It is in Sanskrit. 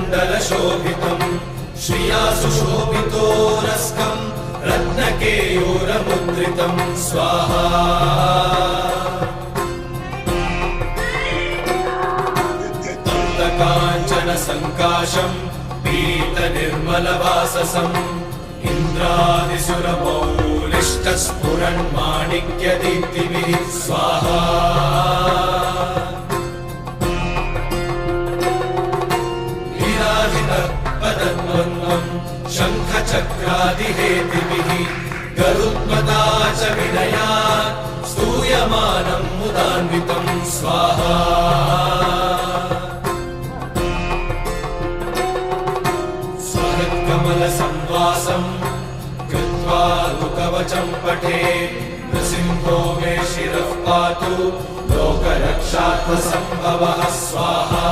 कुण्डलशोभितम् श्रिया सुशोभितोरस्कम् रत्नकेयूरमुद्रितम् स्वाहा काञ्चन सङ्काशम् पीतनिर्मलवाससम् इन्द्रादिसुरमौलिष्टस्फुरन्माणिक्यदीप्तिभिः स्वाहा हीराधिपद्मम् शङ्खचक्रादिहेतिभिः गरुत्मता च विनयात् स्तूयमानम् मुदान्वितम् स्वाहा कमलसंवासम् कृत्वा कवचम् पठे नृसिंहो मे शिरः पातु लोकरक्षार्थसम्भवः स्वाहा